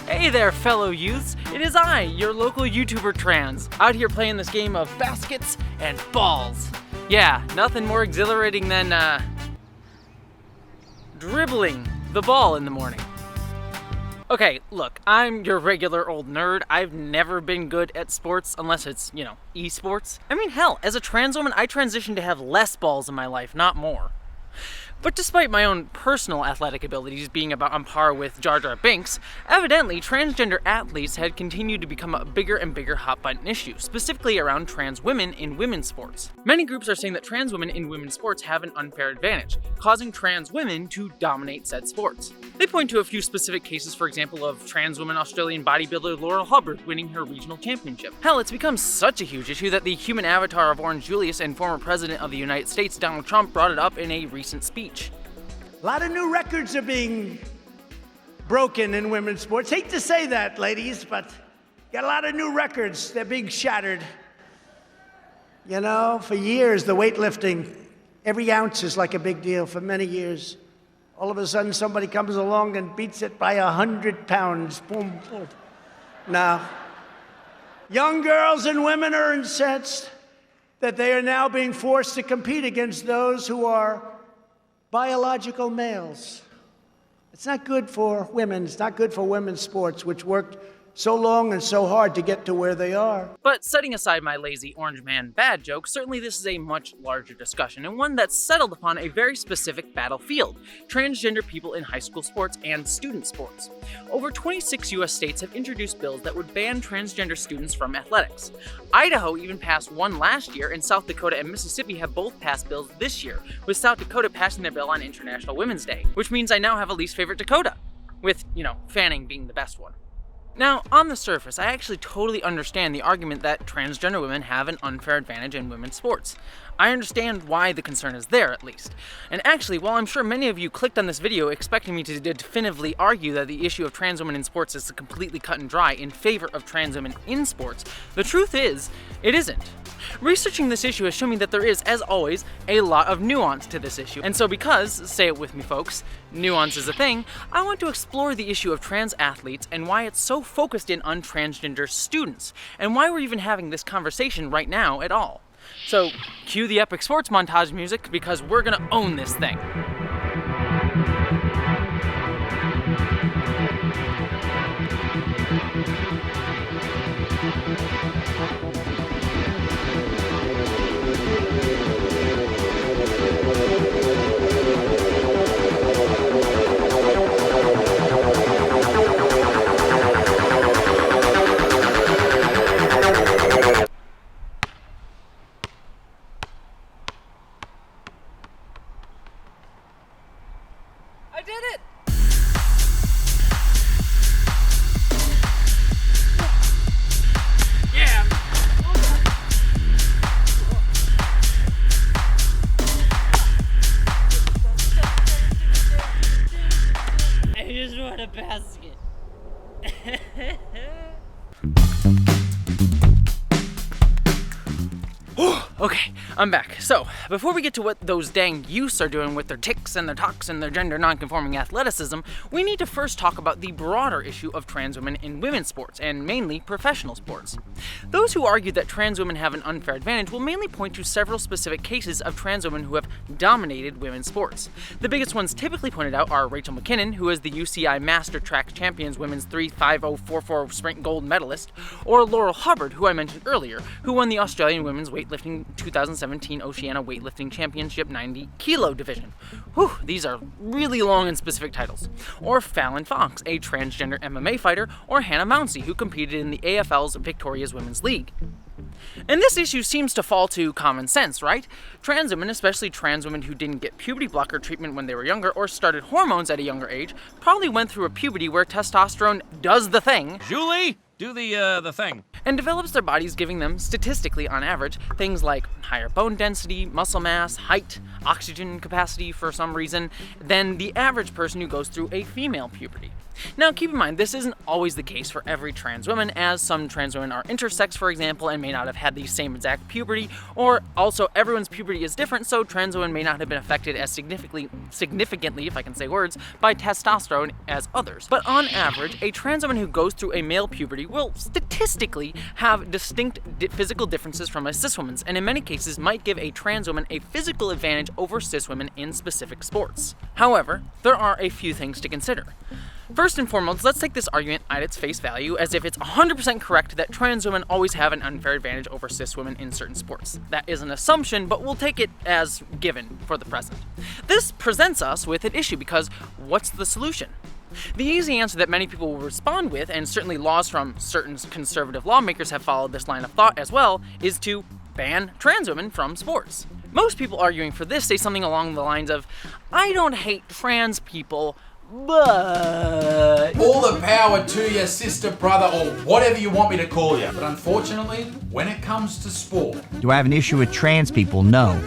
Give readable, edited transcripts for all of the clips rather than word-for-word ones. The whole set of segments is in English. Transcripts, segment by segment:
Hey there, fellow youths. It is I, your local YouTuber Trans, out here playing this game of baskets and balls. Yeah, nothing more exhilarating than, dribbling the ball in the morning. Okay, look, I'm your regular old nerd. I've never been good at sports unless it's, esports. I mean, hell, as a trans woman, I transitioned to have less balls in my life, not more. But despite my own personal athletic abilities being about on par with Jar Jar Binks, evidently transgender athletes had continued to become a bigger and bigger hot-button issue, specifically around trans women in women's sports. Many groups are saying that trans women in women's sports have an unfair advantage, causing trans women to dominate said sports. They point to a few specific cases, for example, of trans woman Australian bodybuilder Earl winning her regional championship. Hell, it's become such a huge issue that the human avatar of Orange Julius and former President of the United States, Donald Trump, brought it up in a recent speech. A lot of new records are being broken in women's sports. Hate to say that, ladies, but got a lot of new records. They're being shattered. For years, the weightlifting, every ounce is like a big deal for many years. All of a sudden, somebody comes along and beats it by 100 pounds. Boom, boom. Now, young girls and women are incensed that they are now being forced to compete against those who are biological males. It's not good for women. It's not good for women's sports, which worked so long and so hard to get to where they are. But setting aside my lazy orange man bad joke, certainly this is a much larger discussion, and one that's settled upon a very specific battlefield: transgender people in high school sports and student sports. Over 26 US states have introduced bills that would ban transgender students from athletics. Idaho even passed one last year, and South Dakota and Mississippi have both passed bills this year, with South Dakota passing their bill on International Women's Day, which means I now have a least favorite Dakota, with, Fanning being the best one. Now, on the surface, I actually totally understand the argument that transgender women have an unfair advantage in women's sports. I understand why the concern is there, at least. And actually, while I'm sure many of you clicked on this video expecting me to definitively argue that the issue of trans women in sports is completely cut and dry in favor of trans women in sports, the truth is, it isn't. Researching this issue has shown me that there is, as always, a lot of nuance to this issue. And so because, say it with me folks, nuance is a thing, I want to explore the issue of trans athletes and why it's so focused in on transgender students, and why we're even having this conversation right now at all. So, cue the epic sports montage music, because we're gonna own this thing. I did it! Yeah! I just want a basket. Okay, I'm back. So, before we get to what those dang youths are doing with their tics and their talks and their gender non-conforming athleticism, we need to first talk about the broader issue of trans women in women's sports, and mainly professional sports. Those who argue that trans women have an unfair advantage will mainly point to several specific cases of trans women who have dominated women's sports. The biggest ones typically pointed out are Rachel McKinnon, who is the UCI Master Track Champions Women's 3:50:44 sprint gold medalist, or Laurel Hubbard, who I mentioned earlier, who won the Australian Women's Weightlifting 2017 Oceania Weightlifting Championship 90 kilo division. Whew, these are really long and specific titles. Or Fallon Fox, a transgender MMA fighter, or Hannah Mounsey, who competed in the AFL's Victoria's Women's League. And this issue seems to fall to common sense, right? Trans women, especially trans women who didn't get puberty blocker treatment when they were younger or started hormones at a younger age, probably went through a puberty where testosterone does the thing. Julie, do the thing. And develops their bodies, giving them, statistically on average, things like higher bone density, muscle mass, height, oxygen capacity for some reason, than the average person who goes through a female puberty. Now keep in mind, this isn't always the case for every trans woman, as some trans women are intersex, for example, and may not have had the same exact puberty, or also everyone's puberty is different, so trans women may not have been affected as significantly, if I can say words, by testosterone as others. But on average, a trans woman who goes through a male puberty will statistically have distinct physical differences from a cis woman's, and in many cases might give a trans woman a physical advantage over cis women in specific sports. However, there are a few things to consider. First and foremost, let's take this argument at its face value as if it's 100% correct that trans women always have an unfair advantage over cis women in certain sports. That is an assumption, but we'll take it as given for the present. This presents us with an issue because what's the solution? The easy answer that many people will respond with, and certainly laws from certain conservative lawmakers have followed this line of thought as well, is to ban trans women from sports. Most people arguing for this say something along the lines of, I don't hate trans people, but... All the power to your sister, brother, or whatever you want me to call you. But unfortunately, when it comes to sport... Do I have an issue with trans people? No.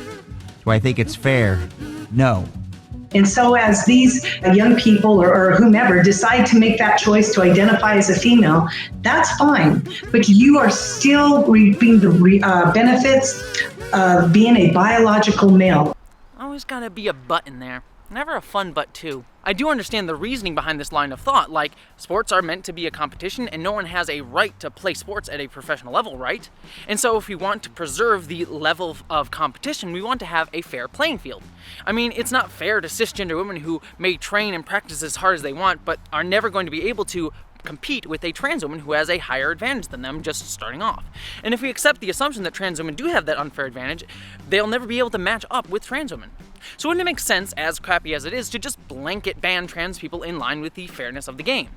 Do I think it's fair? No. And so as these young people or whomever decide to make that choice to identify as a female, that's fine. But you are still reaping the benefits of being a biological male. Always gotta be a but in there. Never a fun but too. I do understand the reasoning behind this line of thought, like sports are meant to be a competition and no one has a right to play sports at a professional level, right? And so if we want to preserve the level of competition, we want to have a fair playing field. I mean, it's not fair to cisgender women who may train and practice as hard as they want, but are never going to be able to compete with a trans woman who has a higher advantage than them just starting off. And if we accept the assumption that trans women do have that unfair advantage, they'll never be able to match up with trans women. So wouldn't it make sense, as crappy as it is, to just blanket ban trans people in line with the fairness of the game?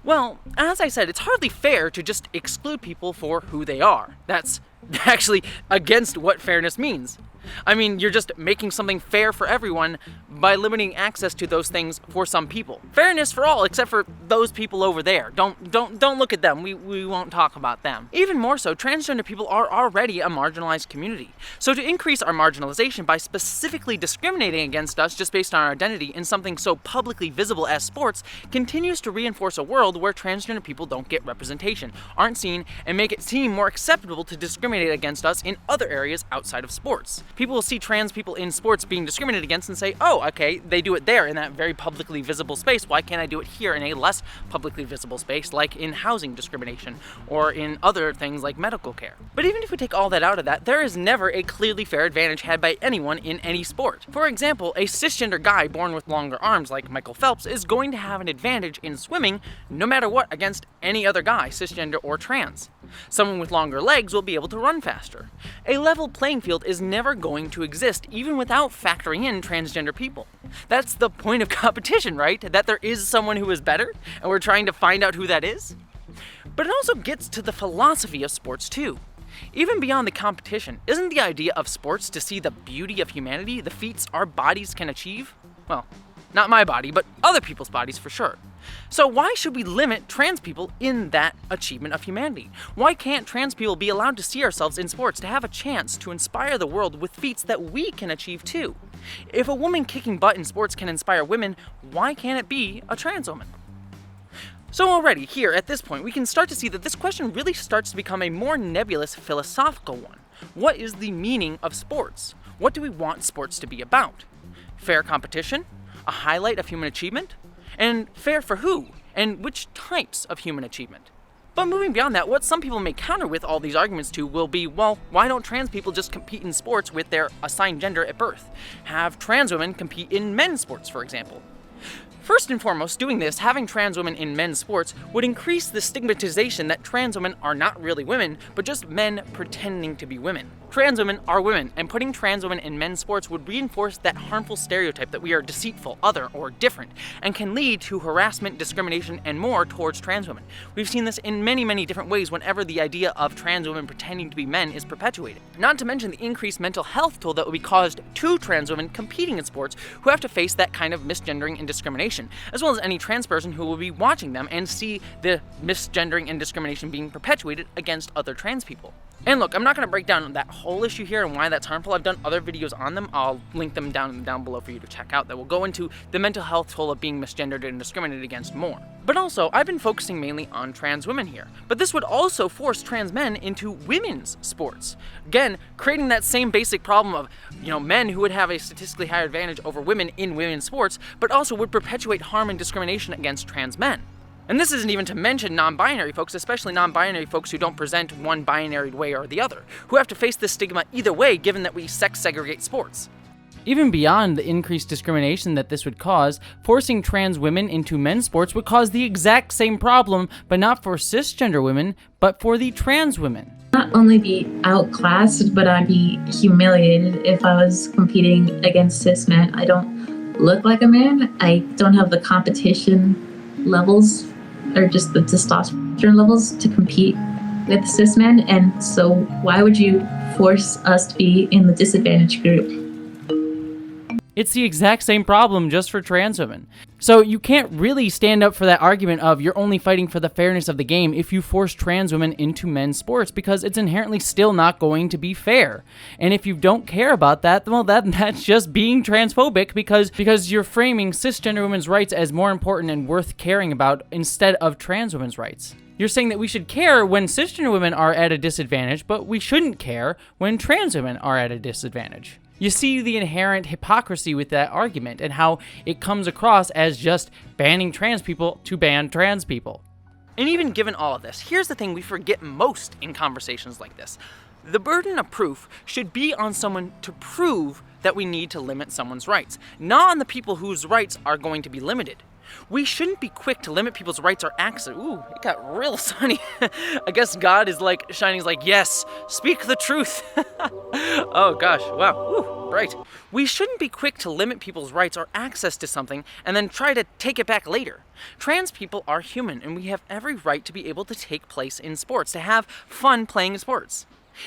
Well, as I said, it's hardly fair to just exclude people for who they are. That's actually against what fairness means. I mean, you're just making something fair for everyone by limiting access to those things for some people. Fairness for all, except for those people over there. Don't look at them. We won't talk about them. Even more so, transgender people are already a marginalized community. So to increase our marginalization by specifically discriminating against us just based on our identity in something so publicly visible as sports continues to reinforce a world where transgender people don't get representation, aren't seen, and make it seem more acceptable to discriminate against us in other areas outside of sports. People will see trans people in sports being discriminated against and say, oh, okay, they do it there in that very publicly visible space. Why can't I do it here in a less publicly visible space, like in housing discrimination or in other things like medical care? But even if we take all that out of that, there is never a clearly fair advantage had by anyone in any sport. For example, a cisgender guy born with longer arms like Michael Phelps is going to have an advantage in swimming no matter what against any other guy, cisgender or trans. Someone with longer legs will be able to run faster. A level playing field is never going to exist even without factoring in transgender people. That's the point of competition, right? That there is someone who is better, and we're trying to find out who that is? But it also gets to the philosophy of sports too. Even beyond the competition, isn't the idea of sports to see the beauty of humanity, the feats our bodies can achieve? Well, not my body, but other people's bodies for sure. So why should we limit trans people in that achievement of humanity? Why can't trans people be allowed to see ourselves in sports, to have a chance to inspire the world with feats that we can achieve too? If a woman kicking butt in sports can inspire women, why can't it be a trans woman? So already, here, at this point, we can start to see that this question really starts to become a more nebulous philosophical one. What is the meaning of sports? What do we want sports to be about? Fair competition? A highlight of human achievement? And fair for who? And which types of human achievement? But moving beyond that, what some people may counter with all these arguments to will be, well, why don't trans people just compete in sports with their assigned gender at birth? Have trans women compete in men's sports, for example? First and foremost, doing this, having trans women in men's sports, would increase the stigmatization that trans women are not really women, but just men pretending to be women. Trans women are women, and putting trans women in men's sports would reinforce that harmful stereotype that we are deceitful, other, or different, and can lead to harassment, discrimination, and more towards trans women. We've seen this in many, many different ways whenever the idea of trans women pretending to be men is perpetuated. Not to mention the increased mental health toll that would be caused to trans women competing in sports who have to face that kind of misgendering and discrimination, as well as any trans person who will be watching them and see the misgendering and discrimination being perpetuated against other trans people. And look, I'm not going to break down that whole issue here and why that's harmful. I've done other videos on them. I'll link them down below for you to check out that will go into the mental health toll of being misgendered and discriminated against more. But also, I've been focusing mainly on trans women here. But this would also force trans men into women's sports. Again, creating that same basic problem of, men who would have a statistically higher advantage over women in women's sports, but also would perpetuate harm and discrimination against trans men. And this isn't even to mention non-binary folks, especially non-binary folks who don't present one binary way or the other, who have to face this stigma either way given that we sex segregate sports. Even beyond the increased discrimination that this would cause, forcing trans women into men's sports would cause the exact same problem, but not for cisgender women, but for the trans women. Not only be outclassed, but I'd be humiliated if I was competing against cis men. I don't look like a man. I don't have the competition levels or just the testosterone levels to compete with cis men, and so why would you force us to be in the disadvantaged group? It's the exact same problem just for trans women. So you can't really stand up for that argument of you're only fighting for the fairness of the game if you force trans women into men's sports, because it's inherently still not going to be fair. And if you don't care about that, well, that's just being transphobic because you're framing cisgender women's rights as more important and worth caring about instead of trans women's rights. You're saying that we should care when cisgender women are at a disadvantage, but we shouldn't care when trans women are at a disadvantage. You see the inherent hypocrisy with that argument and how it comes across as just banning trans people to ban trans people. And even given all of this, here's the thing we forget most in conversations like this. The burden of proof should be on someone to prove that we need to limit someone's rights, not on the people whose rights are going to be limited. We shouldn't be quick to limit people's rights or access. Ooh, it got real sunny. I guess God is like shining. He's like, yes, speak the truth. Oh gosh, wow, ooh, right. We shouldn't be quick to limit people's rights or access to something and then try to take it back later. Trans people are human and we have every right to be able to take place in sports, to have fun playing sports.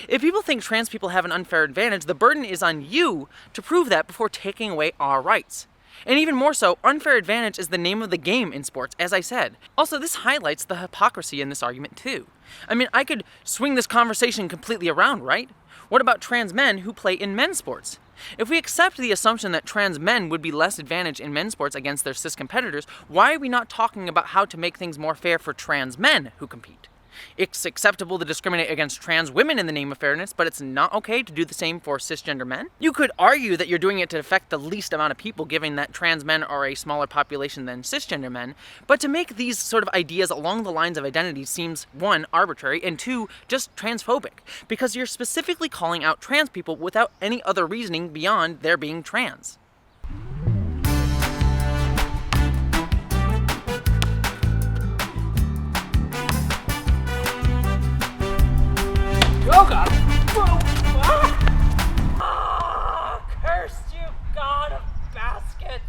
If people think trans people have an unfair advantage, the burden is on you to prove that before taking away our rights. And even more so, unfair advantage is the name of the game in sports, as I said. Also, this highlights the hypocrisy in this argument too. I mean, I could swing this conversation completely around, right? What about trans men who play in men's sports? If we accept the assumption that trans men would be less advantaged in men's sports against their cis competitors, why are we not talking about how to make things more fair for trans men who compete? It's acceptable to discriminate against trans women in the name of fairness, but it's not okay to do the same for cisgender men? You could argue that you're doing it to affect the least amount of people, given that trans men are a smaller population than cisgender men, but to make these sort of ideas along the lines of identity seems, one, arbitrary, and two, just transphobic, because you're specifically calling out trans people without any other reasoning beyond their being trans. Oh god! Cursed you, god of baskets!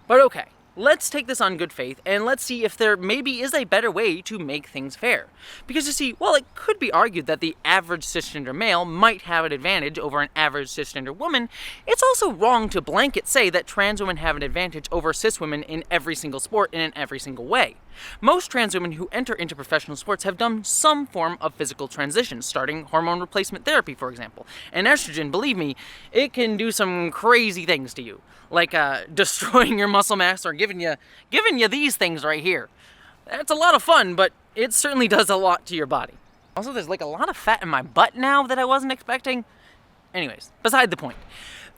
But okay, let's take this on good faith and let's see if there maybe is a better way to make things fair. Because you see, while it could be argued that the average cisgender male might have an advantage over an average cisgender woman, it's also wrong to blanket say that trans women have an advantage over cis women in every single sport and in every single way. Most trans women who enter into professional sports have done some form of physical transition, starting hormone replacement therapy, for example. And estrogen, believe me, it can do some crazy things to you, like destroying your muscle mass or giving you these things right here. It's a lot of fun, but it certainly does a lot to your body. Also, there's like a lot of fat in my butt now that I wasn't expecting. Anyways, beside the point.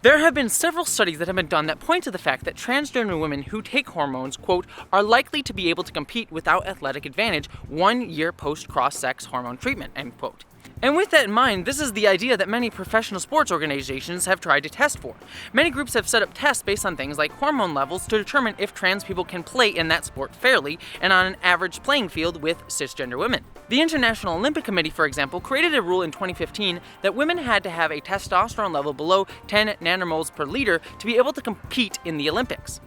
There have been several studies that have been done that point to the fact that transgender women who take hormones, quote, are likely to be able to compete without athletic advantage 1 year post-cross-sex hormone treatment, end quote. And with that in mind, this is the idea that many professional sports organizations have tried to test for. Many groups have set up tests based on things like hormone levels to determine if trans people can play in that sport fairly and on an average playing field with cisgender women. The International Olympic Committee, for example, created a rule in 2015 that women had to have a testosterone level below 10 nanomoles per liter to be able to compete in the Olympics.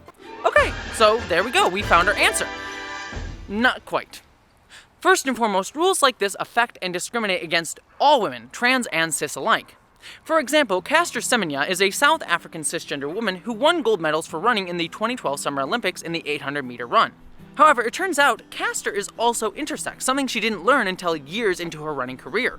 Okay, so there we go, we found our answer. Not quite. First and foremost, rules like this affect and discriminate against all women, trans and cis alike. For example, Caster Semenya is a South African cisgender woman who won gold medals for running in the 2012 Summer Olympics in the 800-meter run. However, it turns out Caster is also intersex, something she didn't learn until years into her running career.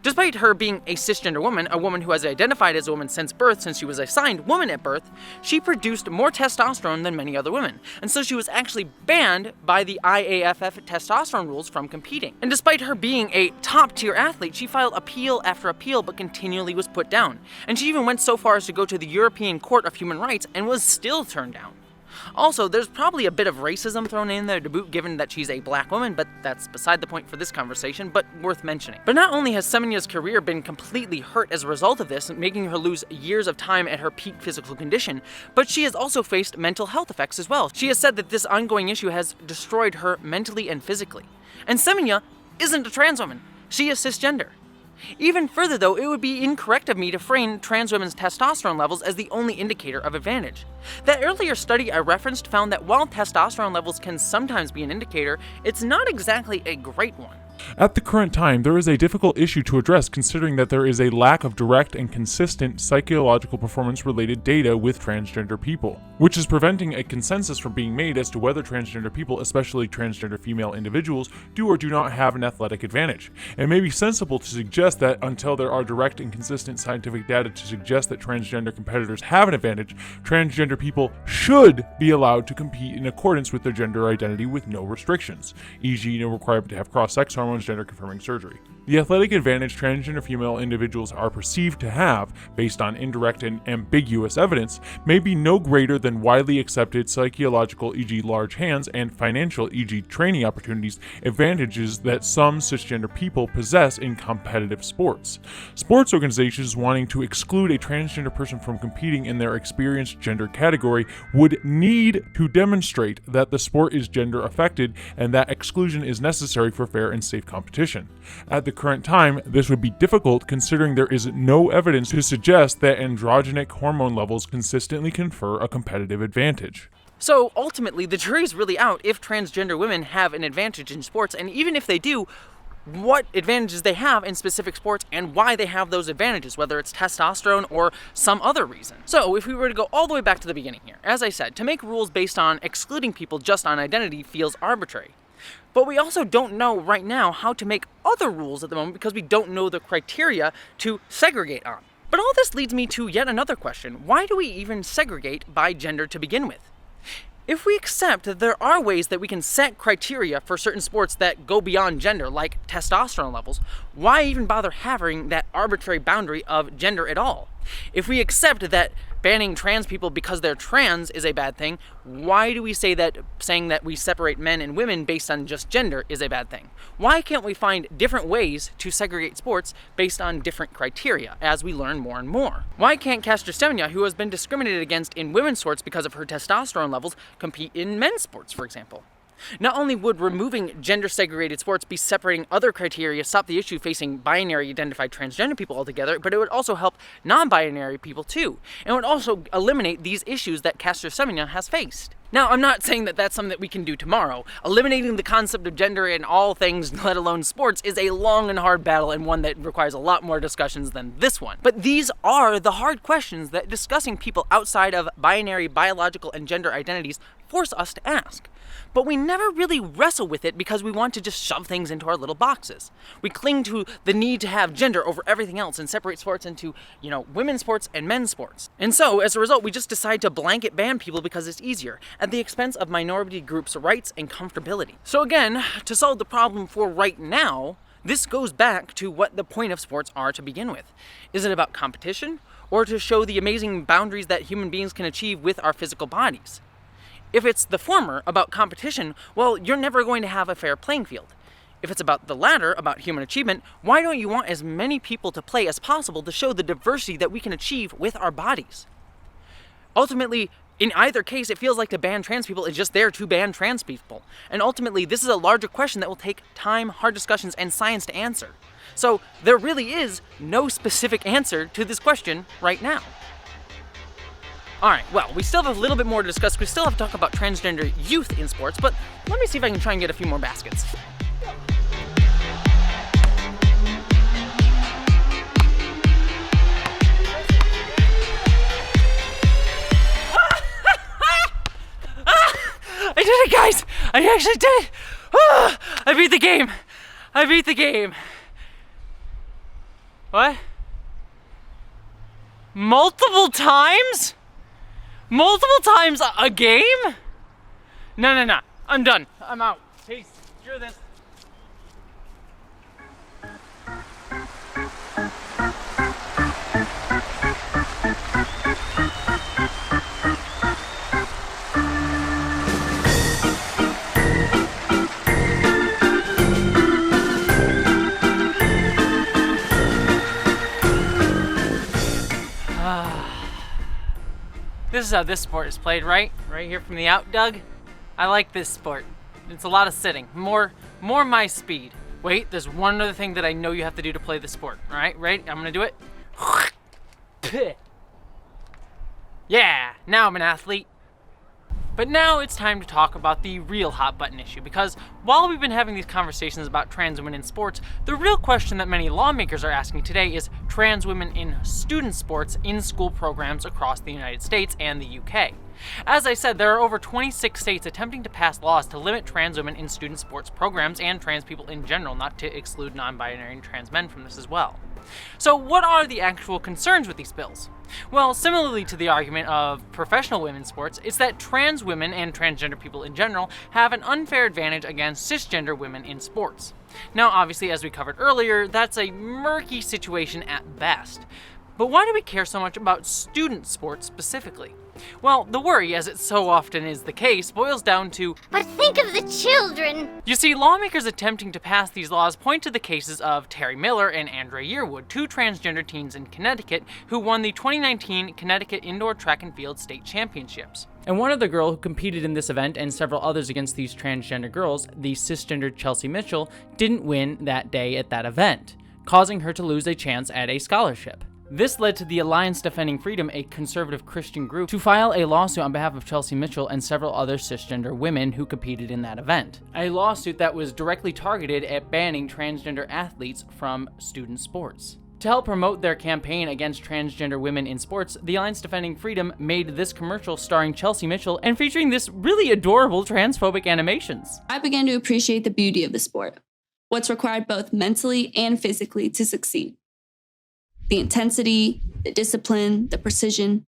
Despite her being a cisgender woman, a woman who has identified as a woman since birth, since she was assigned woman at birth, she produced more testosterone than many other women, and so she was actually banned by the IAFF testosterone rules from competing. And despite her being a top-tier athlete, she filed appeal after appeal but continually was put down. And she even went so far as to go to the European Court of Human Rights and was still turned down. Also, there's probably a bit of racism thrown in there to boot given that she's a black woman, but that's beside the point for this conversation, but worth mentioning. But not only has Semenya's career been completely hurt as a result of this, making her lose years of time at her peak physical condition, but she has also faced mental health effects as well. She has said that this ongoing issue has destroyed her mentally and physically. And Semenya isn't a trans woman. She is cisgender. Even further though, it would be incorrect of me to frame trans women's testosterone levels as the only indicator of advantage. That earlier study I referenced found that while testosterone levels can sometimes be an indicator, it's not exactly a great one. At the current time, there is a difficult issue to address considering that there is a lack of direct and consistent psychological performance-related data with transgender people, which is preventing a consensus from being made as to whether transgender people, especially transgender female individuals, do or do not have an athletic advantage. It may be sensible to suggest that until there are direct and consistent scientific data to suggest that transgender competitors have an advantage, transgender people should be allowed to compete in accordance with their gender identity with no restrictions, e.g. no requirement to have cross-sex hormones, gender-confirming surgery. The athletic advantage transgender female individuals are perceived to have, based on indirect and ambiguous evidence, may be no greater than widely accepted psychological, e.g. large hands, and financial, e.g. training opportunities, advantages that some cisgender people possess in competitive sports. Sports organizations wanting to exclude a transgender person from competing in their experienced gender category would need to demonstrate that the sport is gender affected and that exclusion is necessary for fair and safe competition. At the current time, this would be difficult considering there is no evidence to suggest that androgenic hormone levels consistently confer a competitive advantage. So ultimately, the jury's really out if transgender women have an advantage in sports, and even if they do, what advantages they have in specific sports and why they have those advantages, whether it's testosterone or some other reason. So if we were to go all the way back to the beginning here, as I said, to make rules based on excluding people just on identity feels arbitrary. But we also don't know right now how to make other rules at the moment because we don't know the criteria to segregate on. But all this leads me to yet another question. Why do we even segregate by gender to begin with? If we accept that there are ways that we can set criteria for certain sports that go beyond gender, like testosterone levels, why even bother having that arbitrary boundary of gender at all? If we accept that banning trans people because they're trans is a bad thing, why do we say that saying that we separate men and women based on just gender is a bad thing? Why can't we find different ways to segregate sports based on different criteria as we learn more and more? Why can't Caster Semenya, who has been discriminated against in women's sports because of her testosterone levels, compete in men's sports, for example? Not only would removing gender-segregated sports be separating other criteria, stop the issue facing binary-identified transgender people altogether, but it would also help non-binary people too, and would also eliminate these issues that Caster Semenya has faced. Now, I'm not saying that that's something that we can do tomorrow. Eliminating the concept of gender in all things, let alone sports, is a long and hard battle and one that requires a lot more discussions than this one. But these are the hard questions that discussing people outside of binary, biological, and gender identities force us to ask. But we never really wrestle with it because we want to just shove things into our little boxes. We cling to the need to have gender over everything else and separate sports into, women's sports and men's sports. And so, as a result, we just decide to blanket ban people because it's easier, at the expense of minority groups' rights and comfortability. So again, to solve the problem for right now, this goes back to what the point of sports are to begin with. Is it about competition, or to show the amazing boundaries that human beings can achieve with our physical bodies? If it's the former, about competition, well, you're never going to have a fair playing field. If it's about the latter, about human achievement, why don't you want as many people to play as possible to show the diversity that we can achieve with our bodies? Ultimately, in either case, it feels like to ban trans people is just there to ban trans people. And ultimately, this is a larger question that will take time, hard discussions, and science to answer. So there really is no specific answer to this question right now. Alright, well, we still have a little bit more to discuss. We still have to talk about transgender youth in sports, but let me see if I can try and get a few more baskets. I did it, guys! I actually did it! I beat the game! What? Multiple times? Multiple times a game? No. I'm done. I'm out. Peace. Screw this. This is how this sport is played, right? Right here from the out, Doug. I like this sport. It's a lot of sitting. More my speed. Wait, there's one other thing that I know you have to do to play the sport. All right, ready? I'm gonna do it. Yeah, now I'm an athlete. But now it's time to talk about the real hot button issue, because while we've been having these conversations about trans women in sports, the real question that many lawmakers are asking today is trans women in student sports in school programs across the United States and the UK. As I said, there are over 26 states attempting to pass laws to limit trans women in student sports programs and trans people in general, not to exclude non-binary and trans men from this as well. So what are the actual concerns with these bills? Well, similarly to the argument of professional women's sports, it's that trans women and transgender people in general have an unfair advantage against cisgender women in sports. Now, obviously, as we covered earlier, that's a murky situation at best. But why do we care so much about student sports specifically? Well, the worry, as it so often is the case, boils down to, but think of the children! You see, lawmakers attempting to pass these laws point to the cases of Terry Miller and Andrea Yearwood, two transgender teens in Connecticut who won the 2019 Connecticut Indoor Track and Field State Championships. And one other girl who competed in this event and several others against these transgender girls, the cisgender Chelsea Mitchell, didn't win that day at that event, causing her to lose a chance at a scholarship. This led to the Alliance Defending Freedom, a conservative Christian group, to file a lawsuit on behalf of Chelsea Mitchell and several other cisgender women who competed in that event. A lawsuit that was directly targeted at banning transgender athletes from student sports. To help promote their campaign against transgender women in sports, the Alliance Defending Freedom made this commercial starring Chelsea Mitchell and featuring this really adorable transphobic animations. I began to appreciate the beauty of the sport, what's required both mentally and physically to succeed. The intensity, the discipline, the precision.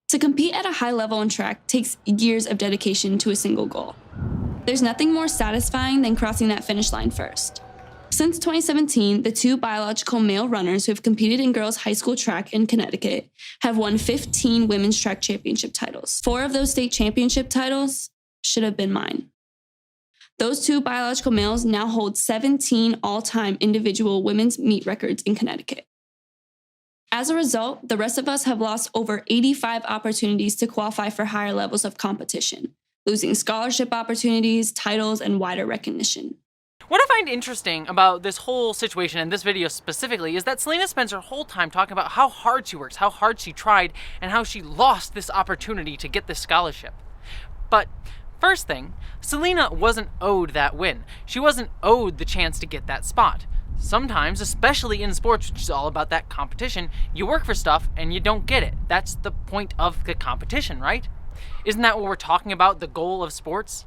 To compete at a high level in track takes years of dedication to a single goal. There's nothing more satisfying than crossing that finish line first. Since 2017, the two biological male runners who have competed in girls' high school track in Connecticut have won 15 women's track championship titles. 4 of those state championship titles should have been mine. Those two biological males now hold 17 all-time individual women's meet records in Connecticut. As a result, the rest of us have lost over 85 opportunities to qualify for higher levels of competition, losing scholarship opportunities, titles, and wider recognition. What I find interesting about this whole situation and this video specifically is that Selena spends her whole time talking about how hard she works, how hard she tried, and how she lost this opportunity to get this scholarship. But first thing, Selena wasn't owed that win. She wasn't owed the chance to get that spot. Sometimes, especially in sports, which is all about that competition, you work for stuff and you don't get it. That's the point of the competition, right? Isn't that what we're talking about, the goal of sports?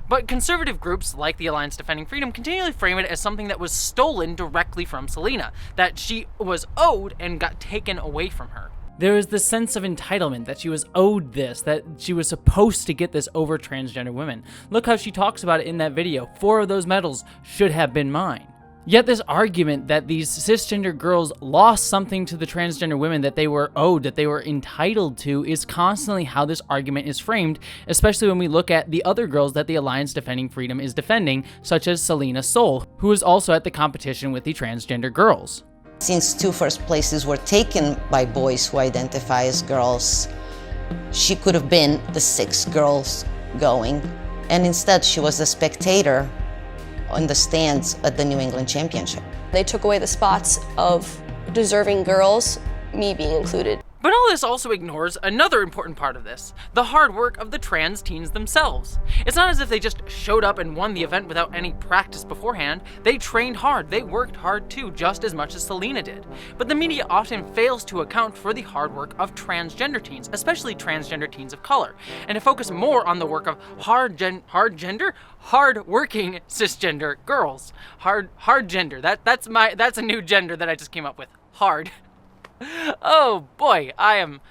But conservative groups like the Alliance Defending Freedom continually frame it as something that was stolen directly from Selena, that she was owed and got taken away from her. There was this sense of entitlement, that she was owed this, that she was supposed to get this over transgender women. Look how she talks about it in that video. 4 of those medals should have been mine. Yet this argument that these cisgender girls lost something to the transgender women that they were owed, that they were entitled to, is constantly how this argument is framed, especially when we look at the other girls that the Alliance Defending Freedom is defending, such as Selena Soul, who is also at the competition with the transgender girls. Since 2 first places were taken by boys who identify as girls, she could have been the 6th girls going, and instead she was a spectator on the stands at the New England Championship. They took away the spots of deserving girls, me being included. But all this also ignores another important part of this, the hard work of the trans teens themselves. It's not as if they just showed up and won the event without any practice beforehand. They trained hard, they worked hard too, just as much as Selena did. But the media often fails to account for the hard work of transgender teens, especially transgender teens of color, and to focus more on the work of hard-working cisgender girls. Hard gender. That's a new gender that I just came up with. Hard. Oh boy, I'm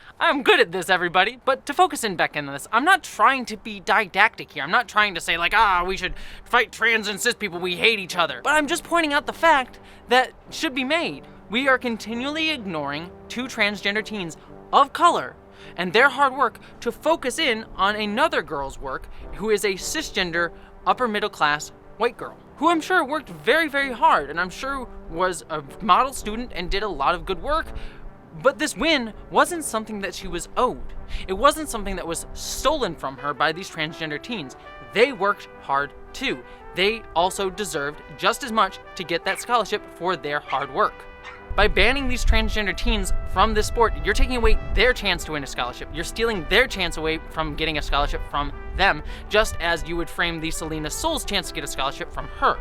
good at this, everybody. But to focus in back in on this, I'm not trying to be didactic here. I'm not trying to say like, we should fight trans and cis people, we hate each other. But I'm just pointing out the fact that should be made. We are continually ignoring two transgender teens of color and their hard work to focus in on another girl's work who is a cisgender, upper middle class white girl, who I'm sure worked very, very hard and I'm sure was a model student and did a lot of good work. But this win wasn't something that she was owed. It wasn't something that was stolen from her by these transgender teens. They worked hard too. They also deserved just as much to get that scholarship for their hard work. By banning these transgender teens from this sport, you're taking away their chance to win a scholarship. You're stealing their chance away from getting a scholarship from them, just as you would frame the Selena Soul's chance to get a scholarship from her.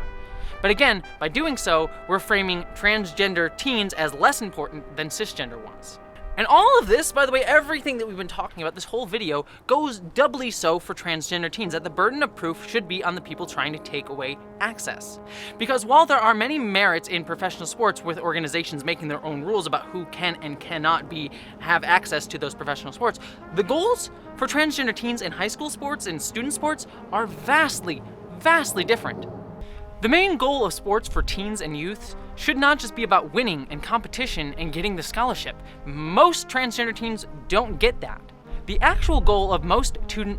But again, by doing so, we're framing transgender teens as less important than cisgender ones. And all of this, by the way, everything that we've been talking about, this whole video, goes doubly so for transgender teens, that the burden of proof should be on the people trying to take away access. Because while there are many merits in professional sports with organizations making their own rules about who can and cannot have access to those professional sports, the goals for transgender teens in high school sports and student sports are vastly, vastly different. The main goal of sports for teens and youth should not just be about winning and competition and getting the scholarship. Most transgender teens don't get that. The actual goal of most student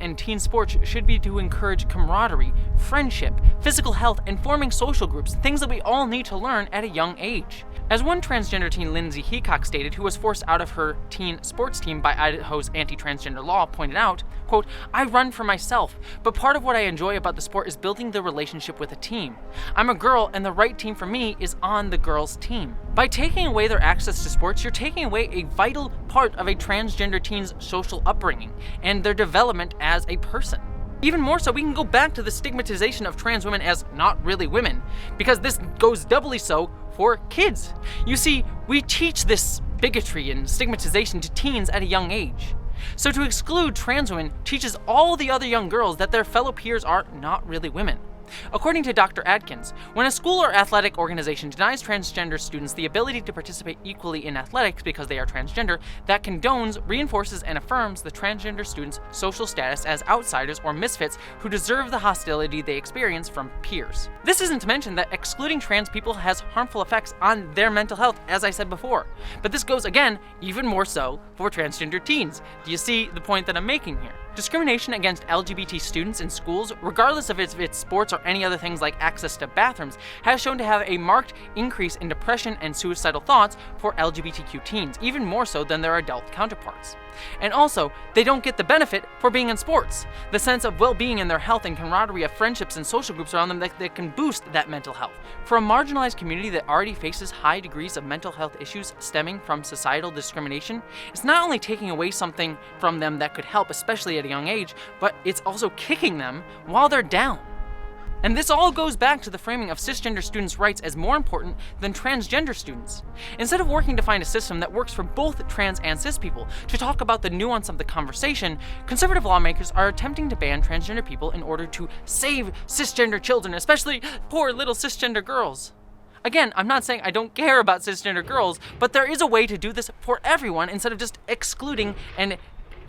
and teen sports should be to encourage camaraderie, friendship, physical health, and forming social groups, things that we all need to learn at a young age. As one transgender teen, Lindsay Heacock, stated, who was forced out of her teen sports team by Idaho's anti-transgender law, pointed out, quote, "I run for myself, but part of what I enjoy about the sport is building the relationship with a team. I'm a girl and the right team for me is on the girls' team." By taking away their access to sports, you're taking away a vital part of a transgender teen's social upbringing and their development as a person. Even more so, we can go back to the stigmatization of trans women as not really women, because this goes doubly so for kids. You see, we teach this bigotry and stigmatization to teens at a young age. So to exclude trans women teaches all the other young girls that their fellow peers are not really women. According to Dr. Adkins, when a school or athletic organization denies transgender students the ability to participate equally in athletics because they are transgender, that condones, reinforces, and affirms the transgender students' social status as outsiders or misfits who deserve the hostility they experience from peers. This isn't to mention that excluding trans people has harmful effects on their mental health, as I said before. But this goes, again, even more so for transgender teens. Do you see the point that I'm making here? Discrimination against LGBT students in schools, regardless of if it's sports or any other things like access to bathrooms, has shown to have a marked increase in depression and suicidal thoughts for LGBTQ teens, even more so than their adult counterparts. And also, they don't get the benefit for being in sports, the sense of well-being in their health and camaraderie of friendships and social groups around them that can boost that mental health. For a marginalized community that already faces high degrees of mental health issues stemming from societal discrimination, it's not only taking away something from them that could help, especially at a young age, but it's also kicking them while they're down. And this all goes back to the framing of cisgender students' rights as more important than transgender students. Instead of working to find a system that works for both trans and cis people, to talk about the nuance of the conversation, conservative lawmakers are attempting to ban transgender people in order to save cisgender children, especially poor little cisgender girls. Again, I'm not saying I don't care about cisgender girls, but there is a way to do this for everyone instead of just excluding and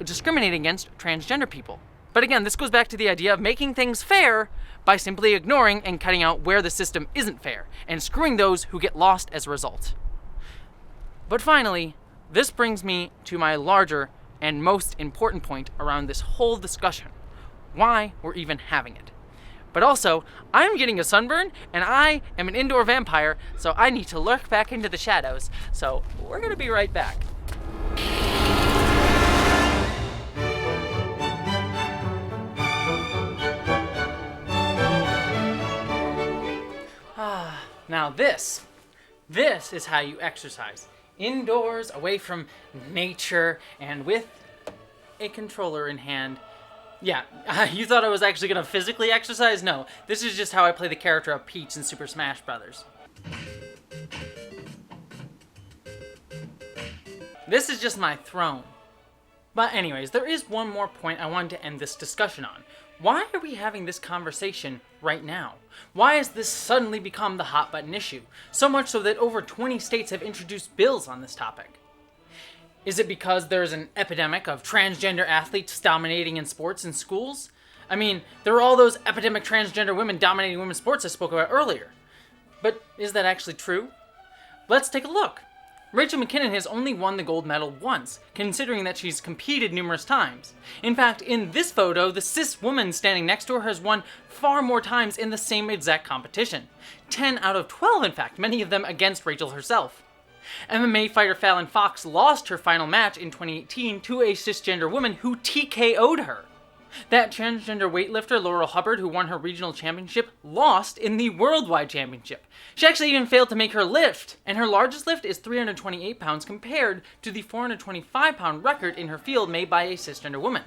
discriminating against transgender people. But again, this goes back to the idea of making things fair by simply ignoring and cutting out where the system isn't fair, and screwing those who get lost as a result. But finally, this brings me to my larger and most important point around this whole discussion: why we're even having it. But also, I'm getting a sunburn, and I am an indoor vampire, so I need to lurk back into the shadows. So we're gonna be right back. Now this is how you exercise indoors, away from nature, and with a controller in hand. Yeah, you thought I was actually gonna physically exercise? No, this is just how I play the character of Peach in Super Smash Bros. This is just my throne. But anyways, there is one more point I wanted to end this discussion on. Why are we having this conversation right now? Why has this suddenly become the hot button issue? So much so that over 20 states have introduced bills on this topic. Is it because there's an epidemic of transgender athletes dominating in sports and schools? I mean, there are all those epidemic transgender women dominating women's sports I spoke about earlier. But is that actually true? Let's take a look. Rachel McKinnon has only won the gold medal once, considering that she's competed numerous times. In fact, in this photo, the cis woman standing next to her has won far more times in the same exact competition. 10 out of 12, in fact, many of them against Rachel herself. MMA fighter Fallon Fox lost her final match in 2018 to a cisgender woman who TKO'd her. That transgender weightlifter Laurel Hubbard, who won her regional championship, lost in the worldwide championship. She actually even failed to make her lift, and her largest lift is 328 pounds compared to the 425-pound record in her field made by a cisgender woman.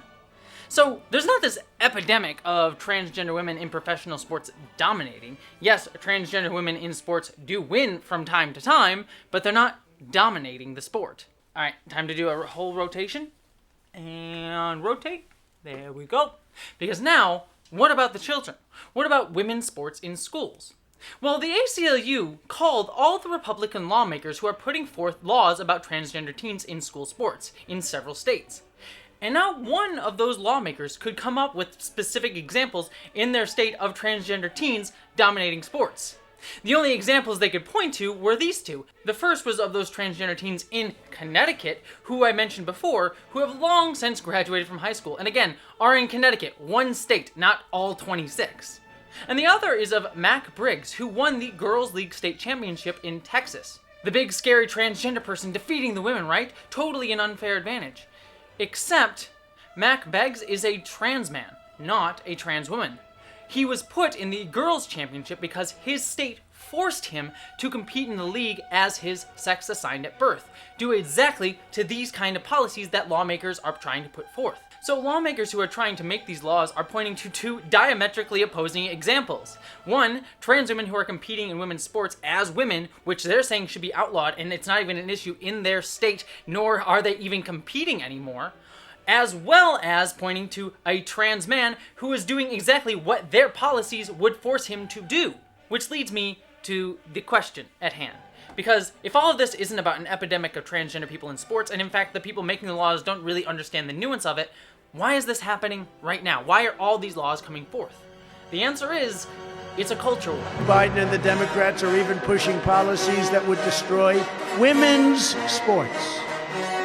So there's not this epidemic of transgender women in professional sports dominating. Yes, transgender women in sports do win from time to time, but they're not dominating the sport. All right, time to do a whole rotation. And rotate. There we go. Because now, what about the children? What about women's sports in schools? Well, the ACLU called all the Republican lawmakers who are putting forth laws about transgender teens in school sports in several states. And not one of those lawmakers could come up with specific examples in their state of transgender teens dominating sports. The only examples they could point to were these two. The first was of those transgender teens in Connecticut, who I mentioned before, who have long since graduated from high school, and again, are in Connecticut, one state, not all 26. And the other is of Mac Briggs, who won the Girls League State Championship in Texas. The big, scary transgender person defeating the women, right? Totally an unfair advantage. Except, Mac Briggs is a trans man, not a trans woman. He was put in the girls' championship because his state forced him to compete in the league as his sex assigned at birth, due exactly to these kind of policies that lawmakers are trying to put forth. So lawmakers who are trying to make these laws are pointing to two diametrically opposing examples. One, trans women who are competing in women's sports as women, which they're saying should be outlawed, and it's not even an issue in their state, nor are they even competing anymore. As well as pointing to a trans man who is doing exactly what their policies would force him to do. Which leads me to the question at hand. Because if all of this isn't about an epidemic of transgender people in sports, and in fact the people making the laws don't really understand the nuance of it, why is this happening right now? Why are all these laws coming forth? The answer is, it's a culture war. Biden and the Democrats are even pushing policies that would destroy women's sports.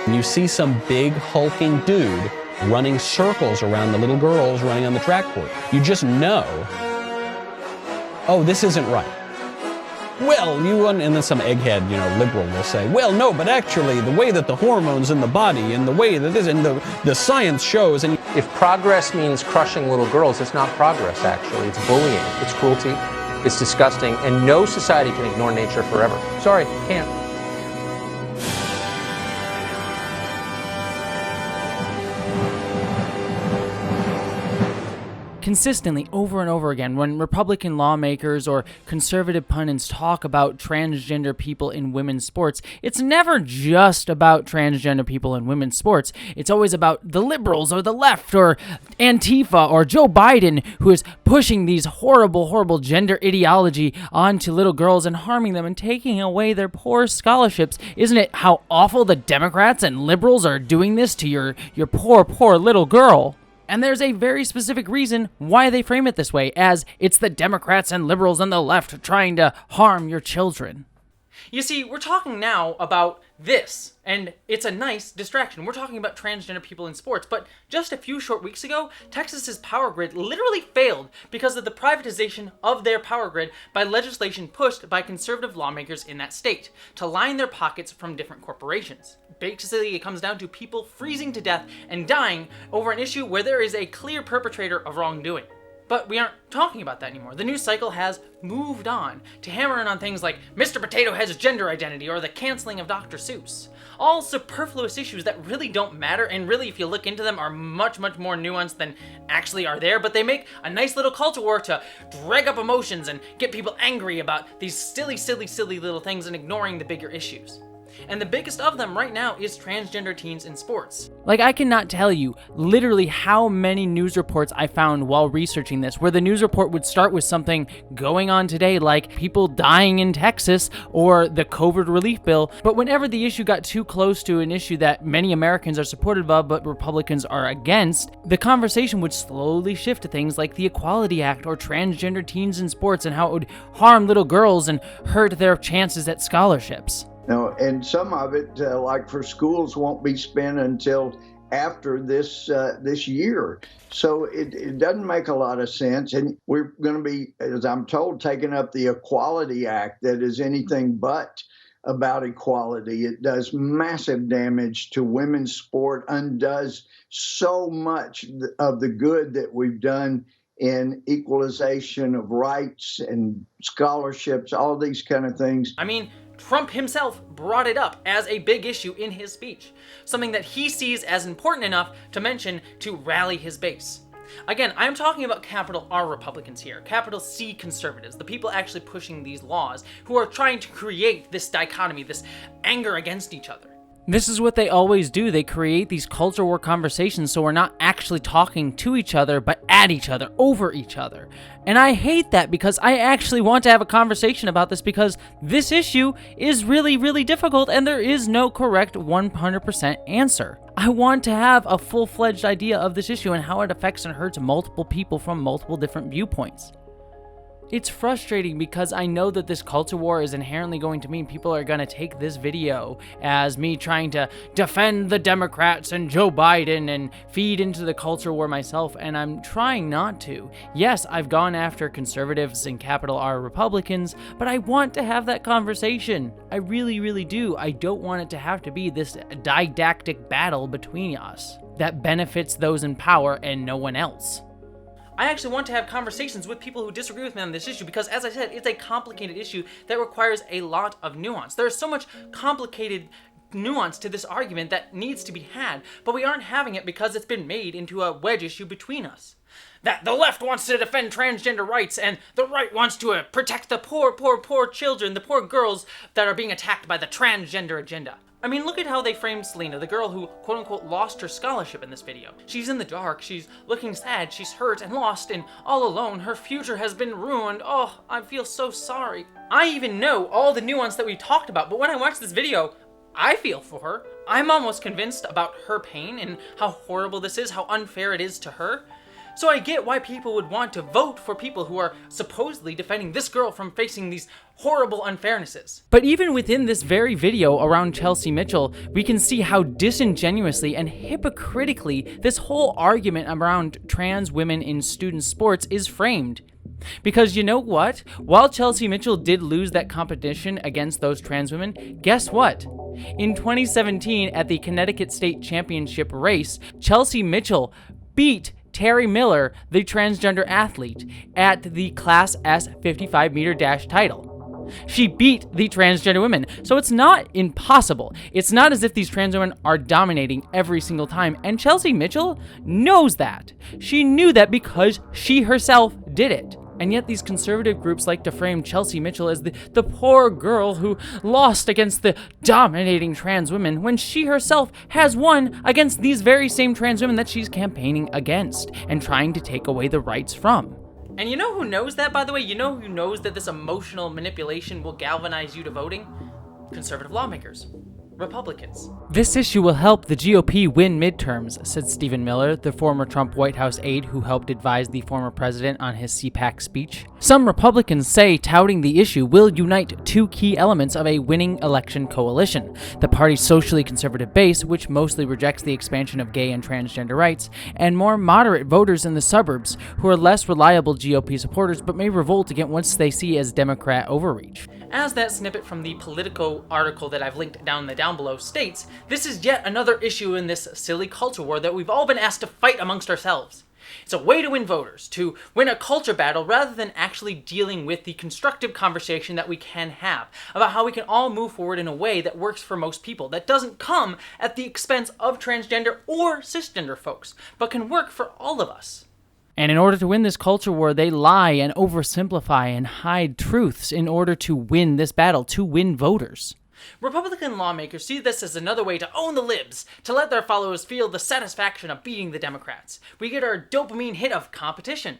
You see some big hulking dude running circles around the little girls running on the track court. You just know, oh, this isn't right. Well, and then some egghead, liberal will say, well, no, but actually the way that the hormones in the body and the way that this and the science shows. And if progress means crushing little girls, it's not progress, actually. It's bullying. It's cruelty. It's disgusting. And no society can ignore nature forever. Sorry, can't. Consistently, over and over again, when Republican lawmakers or conservative pundits talk about transgender people in women's sports, it's never just about transgender people in women's sports. It's always about the liberals or the left or Antifa or Joe Biden, who is pushing these horrible, horrible gender ideology onto little girls and harming them and taking away their poor scholarships. Isn't it how awful the Democrats and liberals are doing this to your poor, poor little girl? And there's a very specific reason why they frame it this way, as it's the Democrats and liberals on the left trying to harm your children. You see, we're talking now about this, and it's a nice distraction. We're talking about transgender people in sports, but just a few short weeks ago, Texas's power grid literally failed because of the privatization of their power grid by legislation pushed by conservative lawmakers in that state to line their pockets from different corporations. Basically, it comes down to people freezing to death and dying over an issue where there is a clear perpetrator of wrongdoing. But we aren't talking about that anymore. The news cycle has moved on to hammering on things like Mr. Potato Head's gender identity or the canceling of Dr. Seuss. All superfluous issues that really don't matter, and really, if you look into them, are much, much more nuanced than actually are there, but they make a nice little culture war to drag up emotions and get people angry about these silly, silly, silly little things and ignoring the bigger issues. And the biggest of them right now is transgender teens in sports. Like, I cannot tell you literally how many news reports I found while researching this, where the news report would start with something going on today, like people dying in Texas or the COVID relief bill, but whenever the issue got too close to an issue that many Americans are supportive of but Republicans are against, the conversation would slowly shift to things like the Equality Act or transgender teens in sports and how it would harm little girls and hurt their chances at scholarships. No, and some of it, like for schools, won't be spent until after this year. So it doesn't make a lot of sense. And we're going to be, as I'm told, taking up the Equality Act that is anything but about equality. It does massive damage to women's sport, undoes so much of the good that we've done in equalization of rights and scholarships, all these kind of things. I mean, Trump himself brought it up as a big issue in his speech, something that he sees as important enough to mention to rally his base. Again, I'm talking about capital R Republicans here, capital C conservatives, the people actually pushing these laws, who are trying to create this dichotomy, this anger against each other. This is what they always do. They create these culture war conversations so we're not actually talking to each other, but at each other, over each other. And I hate that because I actually want to have a conversation about this because this issue is really, really difficult and there is no correct 100% answer. I want to have a full-fledged idea of this issue and how it affects and hurts multiple people from multiple different viewpoints. It's frustrating because I know that this culture war is inherently going to mean people are going to take this video as me trying to defend the Democrats and Joe Biden and feed into the culture war myself, and I'm trying not to. Yes, I've gone after conservatives and capital R Republicans, but I want to have that conversation. I really, really do. I don't want it to have to be this didactic battle between us that benefits those in power and no one else. I actually want to have conversations with people who disagree with me on this issue because, as I said, it's a complicated issue that requires a lot of nuance. There is so much complicated nuance to this argument that needs to be had, but we aren't having it because it's been made into a wedge issue between us. That the left wants to defend transgender rights and the right wants to protect the poor, poor, poor children, the poor girls that are being attacked by the transgender agenda. I mean, look at how they framed Selena, the girl who, quote-unquote, lost her scholarship in this video. She's in the dark, she's looking sad, she's hurt and lost, and all alone, her future has been ruined. Oh, I feel so sorry. I even know all the nuance that we talked about, but when I watch this video, I feel for her. I'm almost convinced about her pain and how horrible this is, how unfair it is to her. So I get why people would want to vote for people who are supposedly defending this girl from facing these horrible unfairnesses. But even within this very video around Chelsea Mitchell, we can see how disingenuously and hypocritically this whole argument around trans women in student sports is framed. Because you know what? While Chelsea Mitchell did lose that competition against those trans women, guess what? In 2017, at the Connecticut State Championship race, Chelsea Mitchell beat Terry Miller, the transgender athlete, at the Class S 55-meter dash title. She beat the transgender women, so it's not impossible. It's not as if these trans women are dominating every single time, and Chelsea Mitchell knows that. She knew that because she herself did it. And yet these conservative groups like to frame Chelsea Mitchell as the poor girl who lost against the dominating trans women when she herself has won against these very same trans women that she's campaigning against and trying to take away the rights from. And you know who knows that, by the way? You know who knows that this emotional manipulation will galvanize you to voting? Conservative lawmakers. Republicans. This issue will help the GOP win midterms, said Stephen Miller, the former Trump White House aide who helped advise the former president on his CPAC speech. Some Republicans say touting the issue will unite two key elements of a winning election coalition: the party's socially conservative base, which mostly rejects the expansion of gay and transgender rights, and more moderate voters in the suburbs, who are less reliable GOP supporters but may revolt against what they see as Democrat overreach. As that snippet from the Politico article that I've linked down below states, this is yet another issue in this silly culture war that we've all been asked to fight amongst ourselves. It's a way to win voters, to win a culture battle rather than actually dealing with the constructive conversation that we can have about how we can all move forward in a way that works for most people, that doesn't come at the expense of transgender or cisgender folks, but can work for all of us. And in order to win this culture war, they lie and oversimplify and hide truths in order to win this battle, to win voters. Republican lawmakers see this as another way to own the libs, to let their followers feel the satisfaction of beating the Democrats. We get our dopamine hit of competition,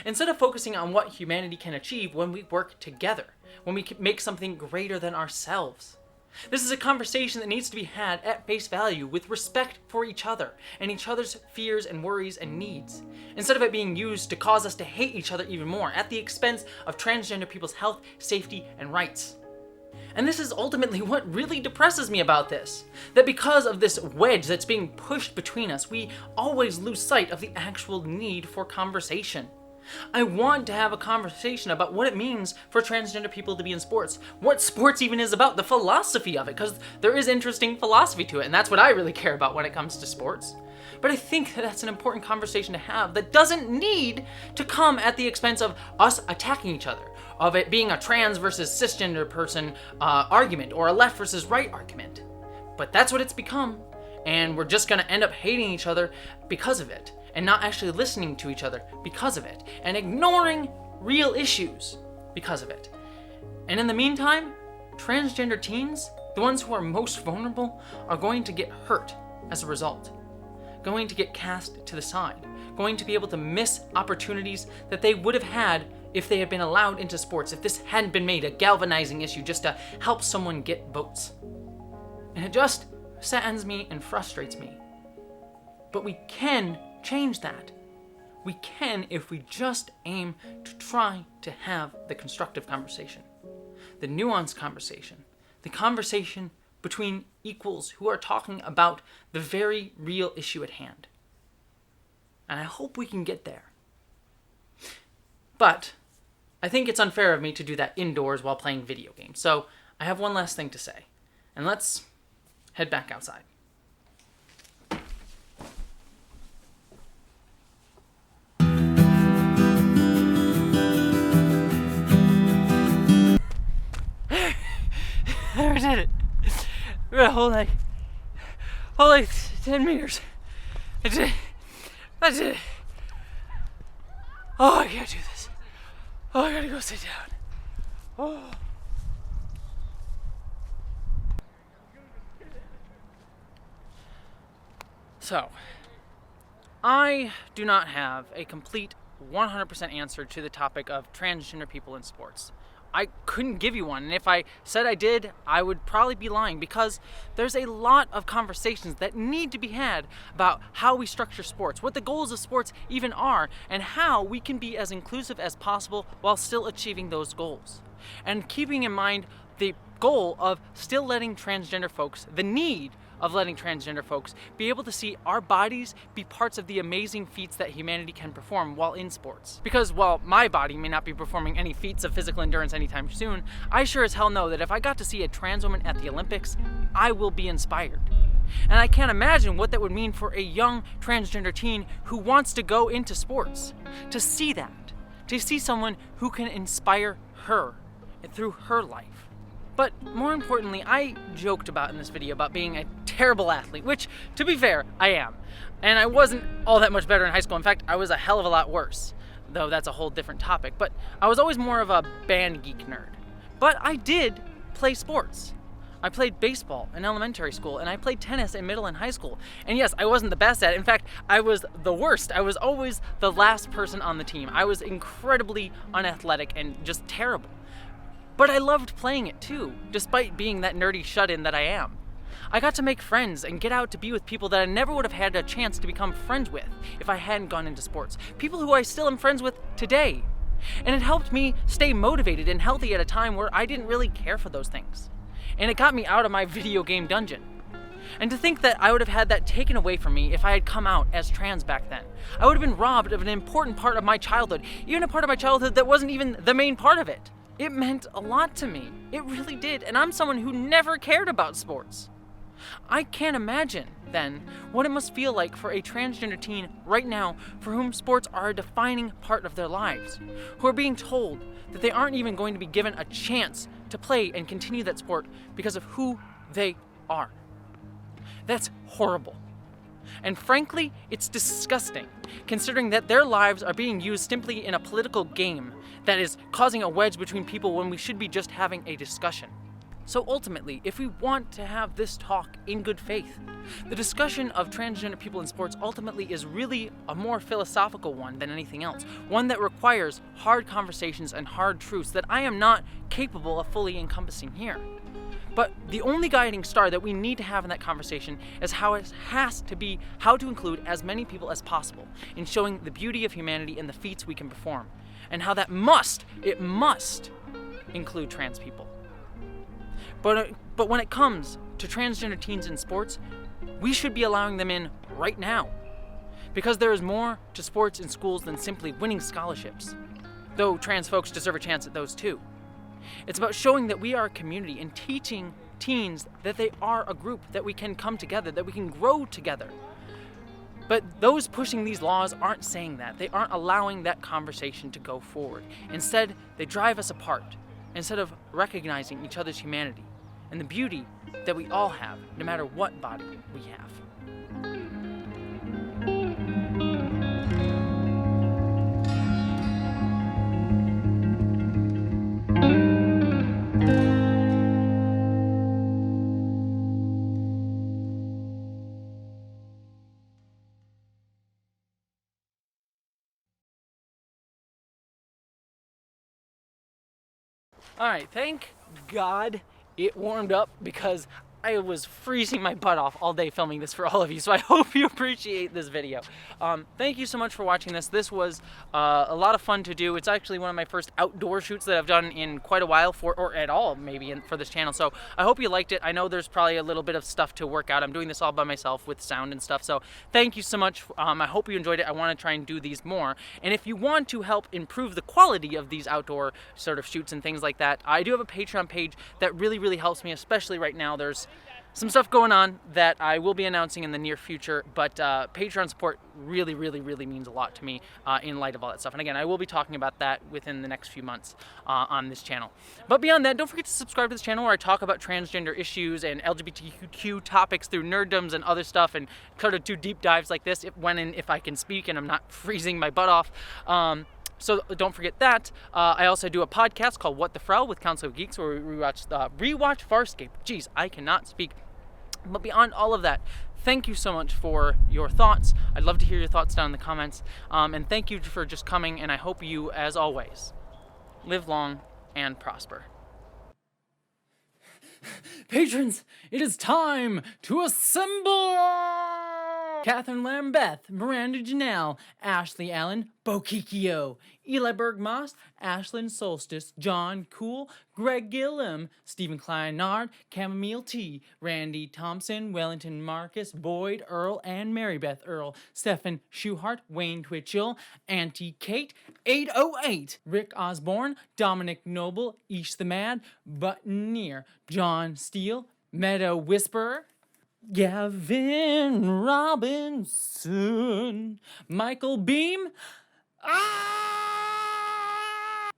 instead of focusing on what humanity can achieve when we work together, when we make something greater than ourselves. This is a conversation that needs to be had at face value with respect for each other and each other's fears and worries and needs, instead of it being used to cause us to hate each other even more at the expense of transgender people's health, safety, and rights. And this is ultimately what really depresses me about this, that because of this wedge that's being pushed between us, we always lose sight of the actual need for conversation. I want to have a conversation about what it means for transgender people to be in sports, what sports even is about, the philosophy of it, because there is interesting philosophy to it, and that's what I really care about when it comes to sports. But I think that's an important conversation to have that doesn't need to come at the expense of us attacking each other, of it being a trans versus cisgender person argument or a left versus right argument. But that's what it's become, and we're just gonna end up hating each other because of it, and not actually listening to each other because of it, and ignoring real issues because of it. And in the meantime, transgender teens, the ones who are most vulnerable, are going to get hurt as a result, going to get cast to the side, going to be able to miss opportunities that they would have had if they had been allowed into sports, if this hadn't been made a galvanizing issue just to help someone get votes. And it just saddens me and frustrates me. But we can change that. We can if we just aim to try to have the constructive conversation, the nuanced conversation, the conversation between equals who are talking about the very real issue at hand. And I hope we can get there. But I think it's unfair of me to do that indoors while playing video games. So I have one last thing to say, and let's head back outside. I did it. We're a whole 10 meters. I did it. Oh, I can't do this. Oh, I gotta go sit down. Oh. So, I do not have a complete 100% answer to the topic of transgender people in sports. I couldn't give you one, and if I said I did, I would probably be lying, because there's a lot of conversations that need to be had about how we structure sports, what the goals of sports even are, and how we can be as inclusive as possible while still achieving those goals. And keeping in mind the goal of still letting transgender folks, the need of letting transgender folks be able to see our bodies be parts of the amazing feats that humanity can perform while in sports. Because while my body may not be performing any feats of physical endurance anytime soon, I sure as hell know that if I got to see a trans woman at the Olympics, I will be inspired. And I can't imagine what that would mean for a young transgender teen who wants to go into sports, to see that, to see someone who can inspire her through her life. But more importantly, I joked about in this video about being a terrible athlete, which, to be fair, I am. And I wasn't all that much better in high school. In fact, I was a hell of a lot worse, though that's a whole different topic. But I was always more of a band geek nerd. But I did play sports. I played baseball in elementary school, and I played tennis in middle and high school. And yes, I wasn't the best at it. In fact, I was the worst. I was always the last person on the team. I was incredibly unathletic and just terrible. But I loved playing it too, despite being that nerdy shut-in that I am. I got to make friends and get out to be with people that I never would have had a chance to become friends with if I hadn't gone into sports. People who I still am friends with today. And it helped me stay motivated and healthy at a time where I didn't really care for those things. And it got me out of my video game dungeon. And to think that I would have had that taken away from me if I had come out as trans back then. I would have been robbed of an important part of my childhood, even a part of my childhood that wasn't even the main part of it. It meant a lot to me. It really did. And I'm someone who never cared about sports. I can't imagine then, what it must feel like for a transgender teen right now for whom sports are a defining part of their lives, who are being told that they aren't even going to be given a chance to play and continue that sport because of who they are. That's horrible. And frankly, it's disgusting, considering that their lives are being used simply in a political game that is causing a wedge between people when we should be just having a discussion. So ultimately, if we want to have this talk in good faith, the discussion of transgender people in sports ultimately is really a more philosophical one than anything else, one that requires hard conversations and hard truths that I am not capable of fully encompassing here. But the only guiding star that we need to have in that conversation is how it has to be, how to include as many people as possible in showing the beauty of humanity and the feats we can perform, and how that must include trans people. But when it comes to transgender teens in sports, we should be allowing them in right now, because there is more to sports in schools than simply winning scholarships, though trans folks deserve a chance at those too. It's about showing that we are a community and teaching teens that they are a group, that we can come together, that we can grow together. But those pushing these laws aren't saying that. They aren't allowing that conversation to go forward. Instead, they drive us apart, instead of recognizing each other's humanity and the beauty that we all have, no matter what body we have. Alright, thank God it warmed up, because I was freezing my butt off all day filming this for all of you, so I hope you appreciate this video. Thank you so much for watching this. This was a lot of fun to do. It's actually one of my first outdoor shoots that I've done in quite a while, or at all maybe, for this channel, so I hope you liked it. I know there's probably a little bit of stuff to work out. I'm doing this all by myself with sound and stuff, so thank you so much. I hope you enjoyed it. I want to try and do these more, and if you want to help improve the quality of these outdoor sort of shoots and things like that, I do have a Patreon page that really helps me, especially right now. There's some stuff going on that I will be announcing in the near future, but Patreon support really means a lot to me in light of all that stuff. And again, I will be talking about that within the next few months on this channel. But beyond that, don't forget to subscribe to this channel where I talk about transgender issues and LGBTQ topics through nerddoms and other stuff, and sort of do deep dives like this if I can speak and I'm not freezing my butt off. So don't forget that. I also do a podcast called What the Frau with Council of Geeks, where we rewatch Farscape. Jeez, I cannot speak. But beyond all of that, thank you so much for your thoughts. I'd love to hear your thoughts down in the comments. And thank you for just coming, and I hope you, as always, live long and prosper. Patrons, it is time to assemble! Catherine Lambeth, Miranda Janelle, Ashley Allen, Bokikio, Eli Bergmoss, Ashlyn Solstice, John Cool, Greg Gillum, Stephen Kleinard, Chamomile T, Randy Thompson, Wellington Marcus, Boyd Earl, and Marybeth Earl, Stephen Schuhart, Wayne Twitchell, Auntie Kate, 808, Rick Osborne, Dominic Noble, Ish the Mad, Buttoneer, John Steele, Meadow Whisperer, Gavin Robinson, Michael Beam,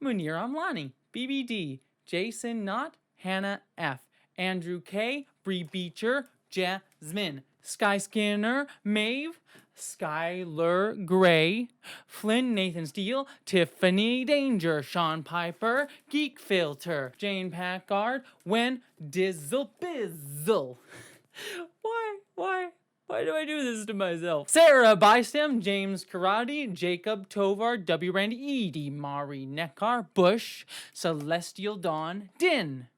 Munir Amlani, BBD, Jason Knott, Hannah F, Andrew K, Bree Beecher, Jasmine, Sky Skinner, Maeve, Skylar Gray, Flynn Nathan Steele, Tiffany Danger, Sean Piper, Geek Filter, Jane Packard, Wen Dizzle Bizzle. Why do I do this to myself? Sarah Bystem, James Karate, Jacob Tovar, W. Randy, Edie, Mari Neckar, Bush, Celestial Dawn, Din,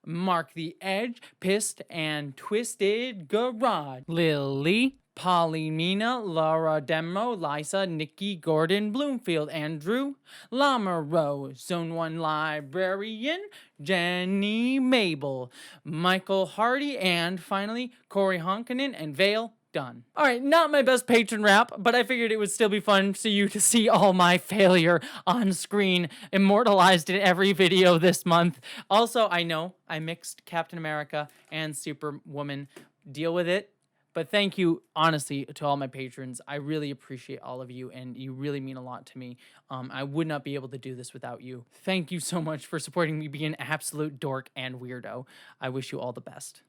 Mark the Edge, Pissed and Twisted Garage, Lily, Polly Nina, Laura Demo, Liza, Nikki, Gordon, Bloomfield, Andrew, Lamaro, Zone 1 Librarian, Jenny Mabel, Michael Hardy, and finally, Corey Honkanen and Vale Dunn. Alright, not my best patron rap, but I figured it would still be fun for you to see all my failure on screen, immortalized in every video this month. Also, I know I mixed Captain America and Superwoman. Deal with it. But thank you, honestly, to all my patrons. I really appreciate all of you, and you really mean a lot to me. I would not be able to do this without you. Thank you so much for supporting me being an absolute dork and weirdo. I wish you all the best.